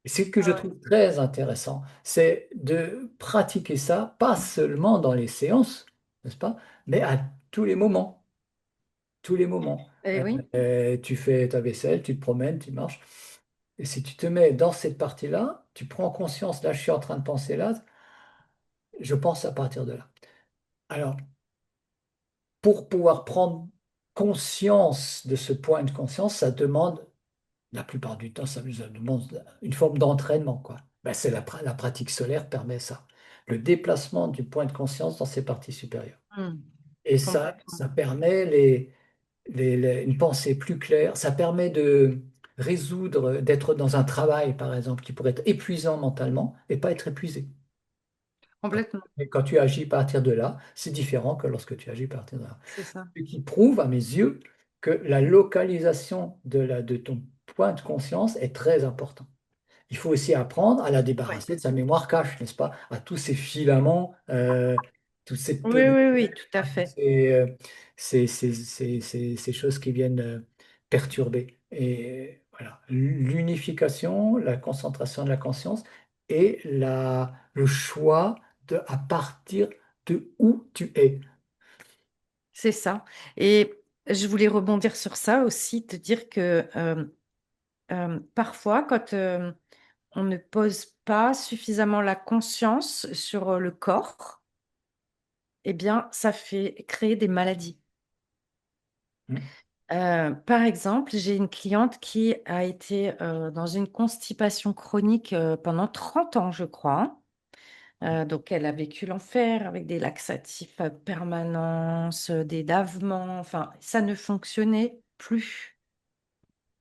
Et ce que je Ah ouais. trouve très intéressant, c'est de pratiquer ça, pas seulement dans les séances, n'est-ce pas, mais à tous les moments. Tous les moments. Eh oui, Tu fais ta vaisselle, tu te promènes, tu marches. Et si tu te mets dans cette partie-là, tu prends conscience, là, je suis en train de penser là, je pense à partir de là. Alors, pour pouvoir prendre conscience de ce point de conscience, ça demande la plupart du temps, ça nous demande une forme d'entraînement, quoi. Ben, la pratique solaire permet ça. Le déplacement du point de conscience dans ses parties supérieures. hmm, Et complètement. ça permet une pensée plus claire. Ça permet de résoudre, d'être dans un travail, par exemple, qui pourrait être épuisant mentalement et pas être épuisé. Complètement. Et quand tu agis à partir de là, c'est différent que lorsque tu agis à partir de là. C'est ça. Ce qui prouve, à mes yeux, que la localisation de ton point de conscience est très importante. Il faut aussi apprendre à la Ouais. débarrasser de sa mémoire cache, n'est-ce pas? À tous ces filaments, toute cette Oui, tenue, oui, oui, tout à fait. ces choses qui viennent perturber. Et voilà, l'unification, la concentration de la conscience et le choix à partir de où tu es. C'est ça. Et je voulais rebondir sur ça aussi, te dire que parfois, quand on ne pose pas suffisamment la conscience sur le corps, eh bien, ça fait créer des maladies. Hmm. Par exemple, j'ai une cliente qui a été dans une constipation chronique pendant 30 ans, je crois. Donc, elle a vécu l'enfer avec des laxatifs à permanence, des lavements, enfin, ça ne fonctionnait plus.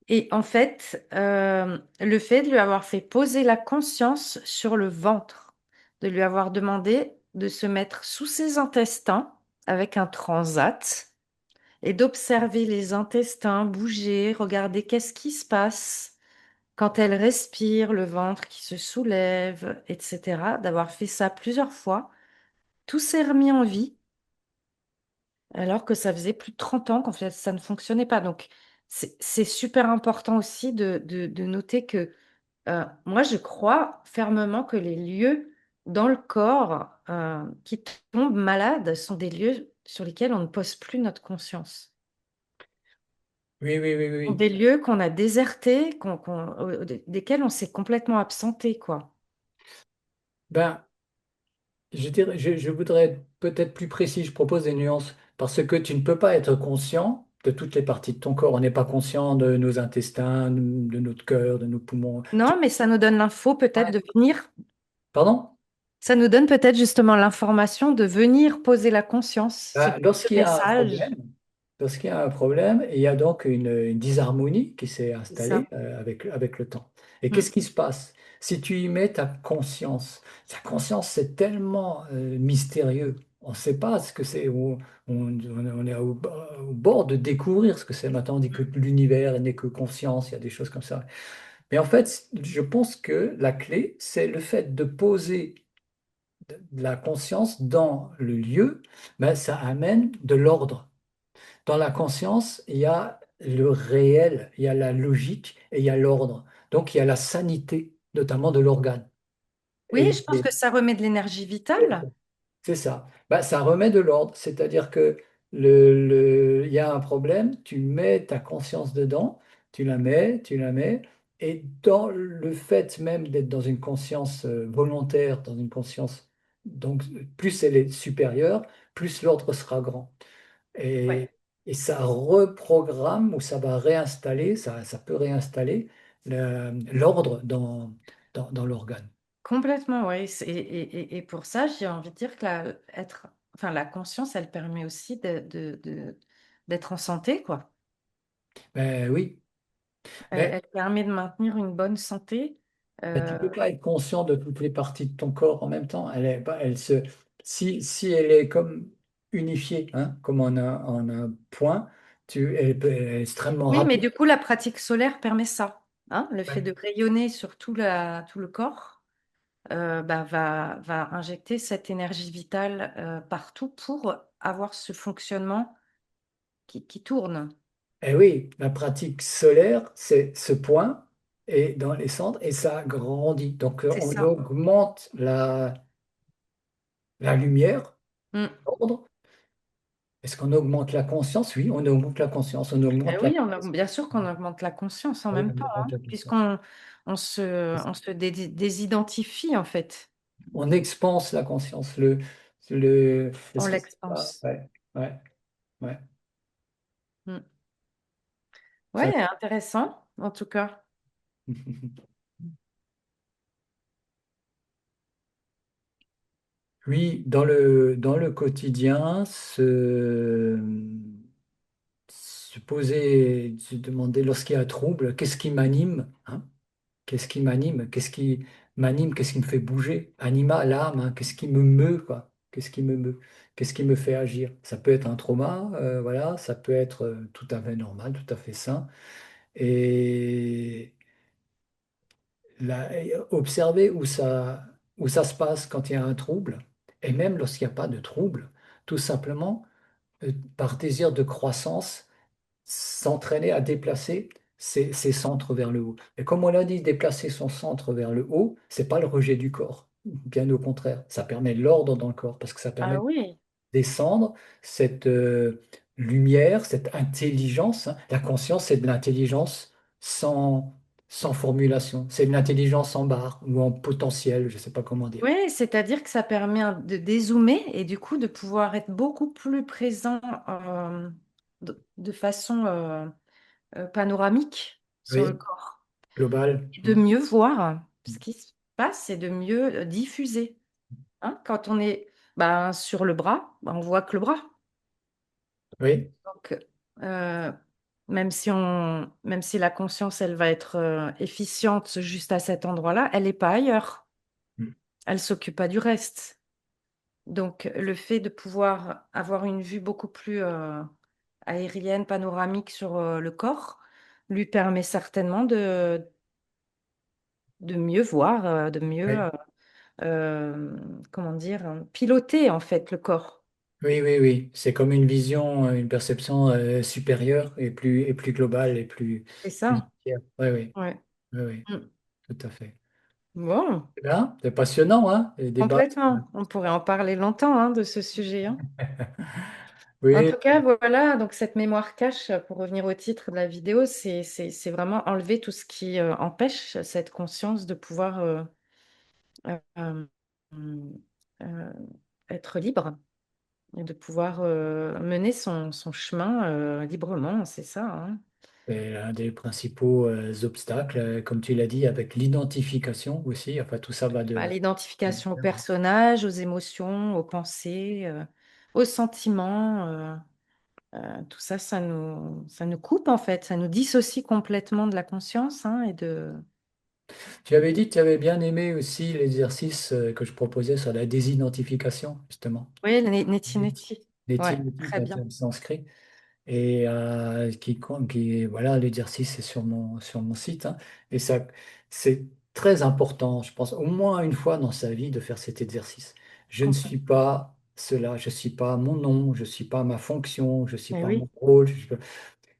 Et en fait, le fait de lui avoir fait poser la conscience sur le ventre, de lui avoir demandé de se mettre sous ses intestins avec un transat et d'observer les intestins bouger, regarder qu'est-ce qui se passe quand elle respire, le ventre qui se soulève, etc. D'avoir fait ça plusieurs fois, tout s'est remis en vie, alors que ça faisait plus de 30 ans qu'en fait ça ne fonctionnait pas. Donc, c'est super important aussi de noter que moi, je crois fermement que les lieux dans le corps qui tombent malades sont des lieux sur lesquels on ne pose plus notre conscience. Oui, oui, oui, oui, Sont oui. des lieux qu'on a désertés, desquels on s'est complètement absenté, quoi. Ben, je voudrais être peut-être plus précis, je propose des nuances, parce que tu ne peux pas être conscient de toutes les parties de ton corps. On n'est pas conscient de nos intestins, de notre cœur, de nos poumons. Non, mais ça nous donne l'info peut-être de venir, Pardon? ça nous donne peut-être justement l'information de venir poser la conscience. C'est Ben, le message, lorsqu'il y a un problème, il y a donc une disharmonie qui s'est c'est ça. installée avec le temps. Et Mm. qu'est-ce qui se passe? si tu y mets ta conscience, c'est tellement mystérieux. On ne sait pas ce que c'est. On est au bord de découvrir ce que c'est. Maintenant, on dit que l'univers n'est que conscience, il y a des choses comme ça. Mais en fait, je pense que la clé, c'est le fait de poser de la conscience dans le lieu, ben, ça amène de l'ordre. Dans la conscience, il y a le réel, il y a la logique et il y a l'ordre. Donc, il y a la sanité, notamment de l'organe. Oui, Et je pense que ça remet de l'énergie vitale. c'est ça. Bah, ça remet de l'ordre. C'est-à-dire que il y a un problème, tu mets ta conscience dedans, tu la mets, et dans le fait même d'être dans une conscience volontaire, dans une conscience, donc plus elle est supérieure, plus l'ordre sera grand. Et, Ouais. et ça reprogramme ou ça va réinstaller, ça peut réinstaller l'ordre dans l'organe. Complètement, oui. Et pour ça, j'ai envie de dire que enfin, la conscience, elle permet aussi d'être en santé, quoi. Ben oui. Elle permet de maintenir une bonne santé. Mais tu Euh, peux pas être conscient de toutes les parties de ton corps en même temps. Elle est pas, elle se, si elle est comme unifiée, hein, comme en un point, elle est extrêmement oui, mais rapide. du coup, la pratique solaire permet ça, hein. Le fait Ouais. de rayonner sur tout le corps bah, va injecter cette énergie vitale partout pour avoir ce fonctionnement qui tourne. Et oui, la pratique solaire, c'est ce point et dans les centres et ça grandit. Donc C'est on ça. augmente la lumière, Mm. l'ordre. Est-ce qu'on augmente la conscience? Oui, on augmente la conscience, on Ben augmente la oui, capacité. bien sûr qu'on augmente la conscience en Oui, même on temps, augmente hein, la conscience. puisqu'on se désidentifie en fait. On expanse la conscience. On Est-ce que c'est ça? l'expanse. Ouais, ouais, ouais. Mm. Ça- Ouais, intéressant en tout cas. Puis, dans le quotidien, se poser, se demander lorsqu'il y a un trouble, qu'est-ce qui m'anime, hein? Qu'est-ce qui m'anime? Qu'est-ce qui m'anime? Qu'est-ce qui me fait bouger? Anima, l'âme, hein? Qu'est-ce qui me meut, quoi? Qu'est-ce qui me meut? Qu'est-ce qui me fait agir? Ça peut être un trauma, voilà, ça peut être tout à fait normal, tout à fait sain. Et observer où ça se passe quand il y a un trouble, et même lorsqu'il n'y a pas de trouble, tout simplement, par désir de croissance, s'entraîner à déplacer ses centres vers le haut. Et comme on l'a dit, déplacer son centre vers le haut, c'est pas le rejet du corps. Bien au contraire, ça permet l'ordre dans le corps, parce que ça permet Ah de oui, descendre cette lumière, cette intelligence, hein. La conscience, c'est de l'intelligence sans formulation. C'est de l'intelligence en barre ou en potentiel, je ne sais pas comment dire. oui, c'est-à-dire que ça permet de dézoomer et du coup de pouvoir être beaucoup plus présent de façon panoramique sur le Oui, corps global. et de mieux voir ce qui se passe et de mieux diffuser. Hein, quand on est sur le bras, on voit que le bras. Oui. Donc, euh, même si la conscience, elle va être efficiente juste à cet endroit-là, elle n'est pas ailleurs. Elle s'occupe pas du reste. Donc, le fait de pouvoir avoir une vue beaucoup plus aérienne, panoramique sur le corps, lui permet certainement de mieux voir, de mieux, Oui. comment dire, piloter en fait le corps. Oui, oui, oui. C'est comme une vision, une perception supérieure et plus globale et C'est plus ça. entière. Oui, oui, Ouais. oui, oui, Mm. tout à fait. Bon, C'est bien, c'est passionnant, hein, les débats. complètement. On pourrait en parler longtemps hein, de ce sujet, hein. En Oui, tout cas, voilà, donc cette mémoire cache, pour revenir au titre de la vidéo, c'est vraiment enlever tout ce qui empêche cette conscience de pouvoir euh, euh, euh, être libre et de pouvoir mener son chemin librement, c'est ça, hein. c'est un des principaux obstacles, comme tu l'as dit, avec l'identification aussi. Enfin, tout ça va À de... l'identification au personnage, aux émotions, aux pensées, aux sentiments. Tout ça, ça nous coupe en fait, ça nous dissocie complètement de la conscience hein, Tu avais dit que tu avais bien aimé aussi l'exercice que je proposais sur la désidentification, justement. Oui, Neti Neti. Ouais, L'étymologie très d'un bien. terme sanskrit. Et voilà, l'exercice est sur mon site, hein. Et ça, c'est très important, je pense, au moins une fois dans sa vie de faire cet exercice. Je ne suis Complètement. pas cela, je ne suis pas mon nom, je ne suis pas ma fonction, je ne suis Mais pas mon oui, rôle.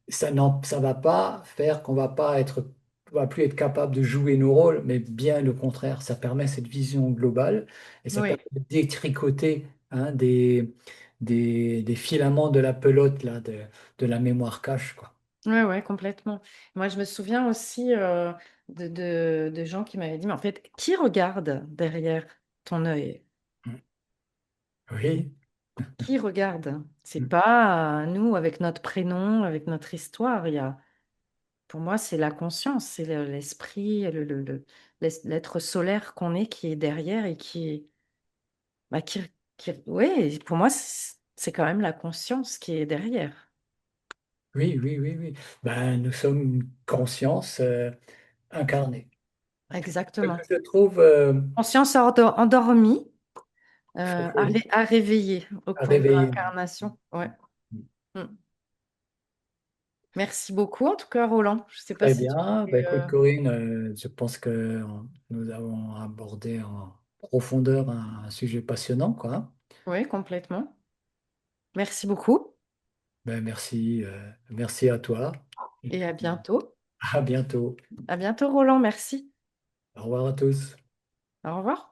Ça va pas faire qu'on va plus être capable de jouer nos rôles, mais bien le contraire. Ça permet cette vision globale et ça oui, permet de détricoter, hein, des filaments de la pelote là, de la mémoire cache, quoi. ouais, ouais, complètement. Moi, je me souviens aussi de gens qui m'avaient dit, mais en fait, qui regarde derrière ton œil? Oui. Qui regarde? C'est pas nous avec notre prénom, avec notre histoire. Pour moi, c'est la conscience, c'est l'esprit, l'être solaire qu'on est qui est derrière et bah, ouais, pour moi, c'est quand même la conscience qui est derrière. Oui, oui, oui, oui. Ben, nous sommes une conscience incarnée. Ce que Exactement. je trouve Conscience endormie, très à réveiller au à cours de réveiller. l'incarnation. Ouais. Mm. Merci beaucoup, en tout cas, Roland. Je ne sais pas Très si tu bien. Ben, voulais, écoute, Corinne, je pense que nous avons abordé en profondeur un sujet passionnant, quoi, hein. oui, complètement. Merci beaucoup Ben, merci à toi. Et et à puis, bientôt. à bientôt. À bientôt, Roland. Merci. Au revoir à tous. Au revoir.